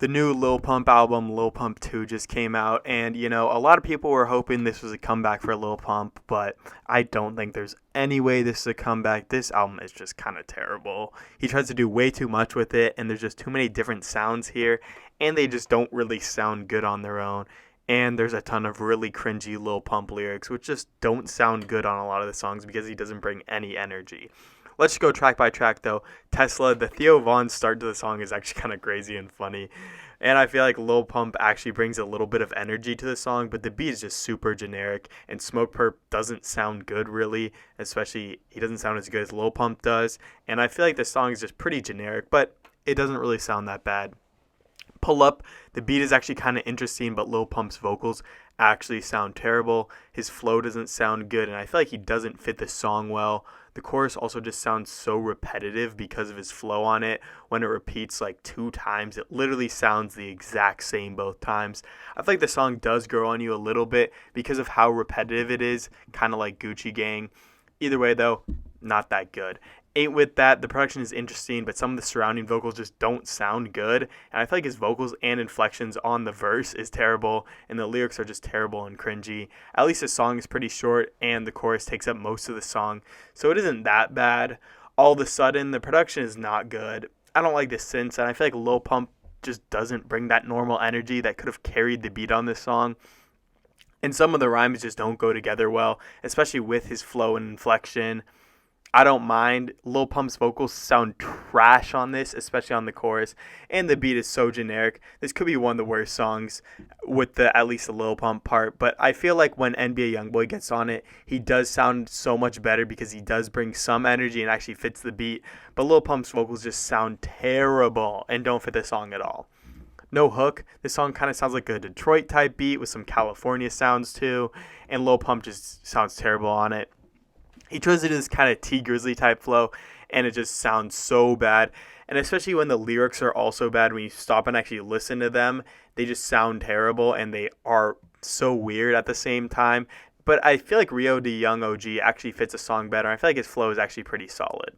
The new Lil Pump album, Lil Pump 2, just came out, and a lot of people were hoping this was a comeback for Lil Pump, but I don't think there's any way this is a comeback. This album is just kind of terrible. He tries to do way too much with it, and there's just too many different sounds here, and they just don't really sound good on their own. And there's a ton of really cringy Lil Pump lyrics, which just don't sound good on a lot of the songs because he doesn't bring any energy. Let's just go track by track, though. Tesla, the Theo Von start to the song is actually kind of crazy and funny. And I feel like Lil Pump actually brings a little bit of energy to the song, but the beat is just super generic. And Smoke Perp doesn't sound good, really. Especially, he doesn't sound as good as Lil Pump does. And I feel like the song is just pretty generic, but it doesn't really sound that bad. Pull Up, the beat is actually kind of interesting, but Lil Pump's vocals actually sound terrible. His flow doesn't sound good, and I feel like he doesn't fit the song well. The chorus also just sounds so repetitive because of his flow on it. When it repeats like 2 times, it literally sounds the exact same both times. I feel like the song does grow on you a little bit because of how repetitive it is, kind of like Gucci Gang. Either way, though, not that good. Ain't With That, the production is interesting, but some of the surrounding vocals just don't sound good. And I feel like his vocals and inflections on the verse is terrible, and the lyrics are just terrible and cringy. At least the song is pretty short, and the chorus takes up most of the song, so it isn't that bad. All of a sudden, the production is not good. I don't like the synths, and I feel like Lil Pump just doesn't bring that normal energy that could have carried the beat on this song. And some of the rhymes just don't go together well, especially with his flow and inflection. I don't mind. Lil Pump's vocals sound trash on this, especially on the chorus, and the beat is so generic. This could be one of the worst songs with at least the Lil Pump part, but I feel like when NBA Youngboy gets on it, he does sound so much better because he does bring some energy and actually fits the beat, but Lil Pump's vocals just sound terrible and don't fit the song at all. No Hook, this song kind of sounds like a Detroit type beat with some California sounds too, and Lil Pump just sounds terrible on it. He tries to do this kind of T Grizzly type flow, and it just sounds so bad. And especially when the lyrics are also bad, when you stop and actually listen to them, they just sound terrible, and they are so weird at the same time. But I feel like Rio de Young OG actually fits the song better. I feel like his flow is actually pretty solid.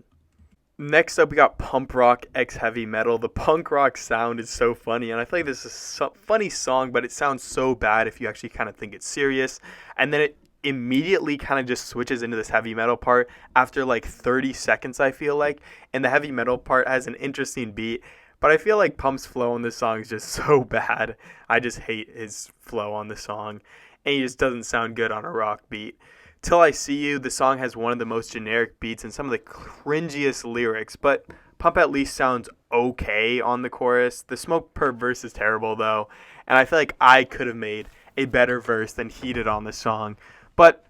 Next up, we got Pump Rock X Heavy Metal. The punk rock sound is so funny, and I feel like this is a funny song, but it sounds so bad if you actually kind of think it's serious. And then it immediately kind of just switches into this heavy metal part after like 30 seconds, I feel like. And the heavy metal part has an interesting beat, but I feel like Pump's flow on this song is just so bad. I just hate his flow on the song, and he just doesn't sound good on a rock beat. Till I See You, the song has one of the most generic beats and some of the cringiest lyrics, but Pump at least sounds okay on the chorus. The Smoke Perp verse is terrible, though, and I feel like I could have made a better verse than he did on the song. But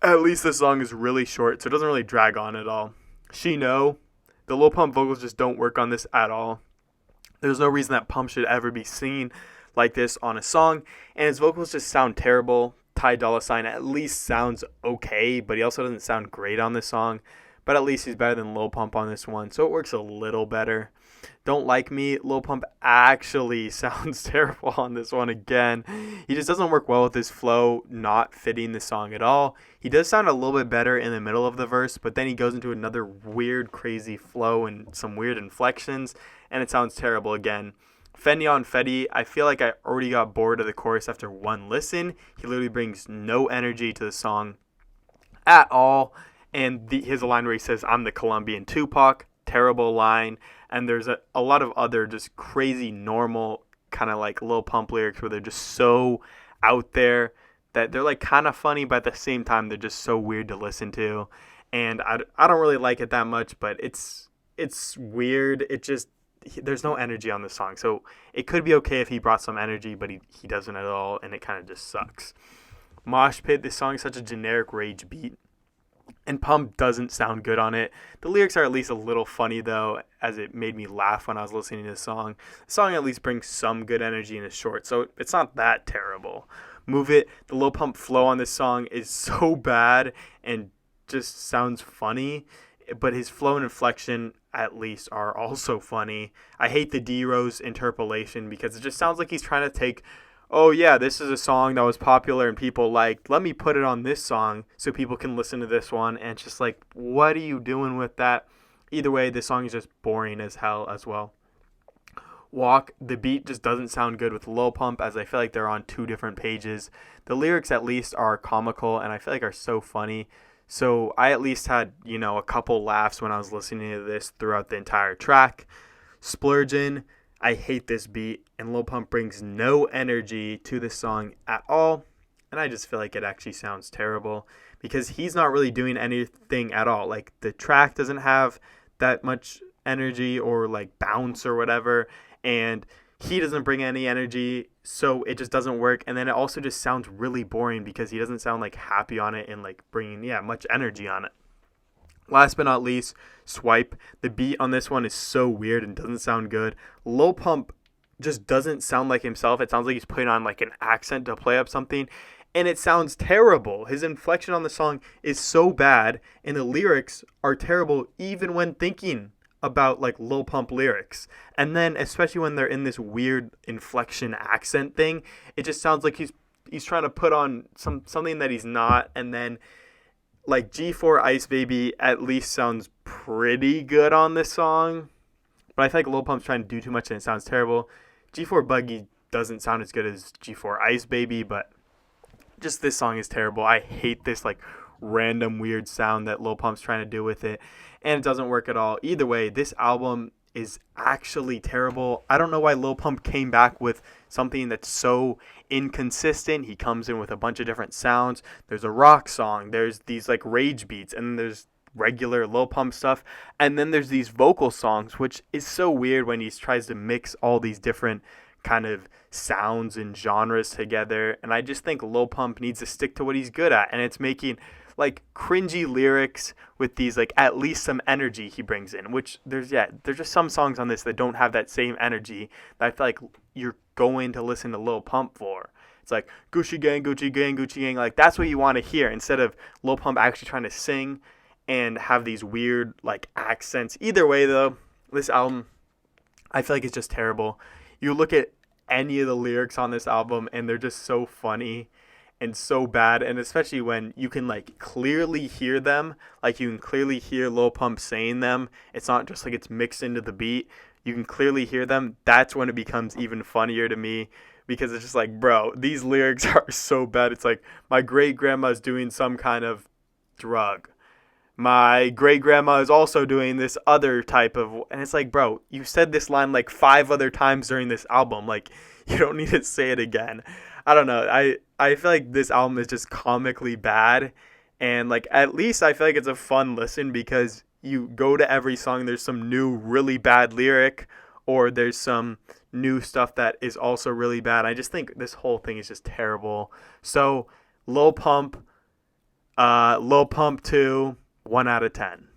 at least the song is really short, so it doesn't really drag on at all. She Know, the Lil Pump vocals just don't work on this at all. There's no reason that Pump should ever be seen like this on a song, and his vocals just sound terrible. Ty Dolla $ign at least sounds okay, but he also doesn't sound great on this song. But at least he's better than Lil Pump on this one, so it works a little better. Don't Like Me, Lil Pump actually sounds terrible on this one again. He just doesn't work well with his flow not fitting the song at all. He does sound a little bit better in the middle of the verse, but then he goes into another weird, crazy flow and some weird inflections, and it sounds terrible again. Fenya on Fetty, I feel like I already got bored of the chorus after one listen. He literally brings no energy to the song at all. And his line where he says, "I'm the Colombian Tupac," terrible line. And there's a lot of other just crazy normal kind of like Lil Pump lyrics where they're just so out there that they're like kind of funny, but at the same time they're just so weird to listen to. And I don't really like it that much, but it's weird. There's no energy on the song. So it could be okay if he brought some energy, but he doesn't at all, and it kind of just sucks. Mosh Pit, this song is such a generic rage beat, and Pump doesn't sound good on it. The lyrics are at least a little funny, though, as it made me laugh when I was listening to the song. The song at least brings some good energy and is short, so it's not that terrible. Move It, the Lil Pump flow on this song is so bad and just sounds funny, but his flow and inflection at least are also funny. I hate the D-Rose interpolation because it just sounds like he's trying to take, oh yeah, this is a song that was popular and people liked, let me put it on this song so people can listen to this one. And it's just like, what are you doing with that? Either way, this song is just boring as hell as well. Walk, the beat just doesn't sound good with Lil Pump, as I feel like they're on two different pages. The lyrics at least are comical and I feel like are so funny. So I at least had, a couple laughs when I was listening to this throughout the entire track. Splurgin', I hate this beat, and Lil Pump brings no energy to this song at all. And I just feel like it actually sounds terrible because he's not really doing anything at all. Like, the track doesn't have that much energy or like bounce or whatever, and he doesn't bring any energy, so it just doesn't work. And then it also just sounds really boring because he doesn't sound like happy on it and like bringing much energy on it. Last but not least, Swipe. The beat on this one is so weird and doesn't sound good. Lil Pump just doesn't sound like himself. It sounds like he's putting on like an accent to play up something, and it sounds terrible. His inflection on the song is so bad, and the lyrics are terrible even when thinking about like Lil Pump lyrics. And then especially when they're in this weird inflection accent thing, it just sounds like he's trying to put on something that he's not. And then like G4 Ice Baby at least sounds pretty good on this song, but I feel like Lil Pump's trying to do too much and it sounds terrible. G4 Buggy doesn't sound as good as G4 Ice Baby, but just this song is terrible. I hate this like random weird sound that Lil Pump's trying to do with it, and it doesn't work at all. Either way, this album is actually terrible. I don't know why Lil Pump came back with something that's so inconsistent. He comes in with a bunch of different sounds. There's a rock song, there's these like rage beats, and then there's regular Lil Pump stuff, and then there's these vocal songs, which is so weird when he tries to mix all these different kind of sounds and genres together. And I just think Lil Pump needs to stick to what he's good at, and it's making like cringy lyrics with these like at least some energy he brings in, which there's just some songs on this that don't have that same energy that I feel like you're going to listen to Lil Pump for. It's like Gucci gang, Gucci gang, Gucci gang, like that's what you want to hear instead of Lil Pump actually trying to sing and have these weird like accents. Either way though, this album I feel like it's just terrible. You look at any of the lyrics on this album and they're just so funny and so bad, and especially when you can like clearly hear them, like you can clearly hear Lil Pump saying them. It's not just like it's mixed into the beat. You can clearly hear them. That's when it becomes even funnier to me, because it's just like, bro, these lyrics are so bad. It's like, my great grandma's doing some kind of drug. My great grandma is also doing this other type of, and it's like, bro, you said this line like 5 other times during this album. Like, you don't need to say it again. I don't know. I feel like this album is just comically bad, and like at least I feel like it's a fun listen because you go to every song, there's some new really bad lyric, or there's some new stuff that is also really bad. I just think this whole thing is just terrible. So Lil Pump 2, 1 out of 10.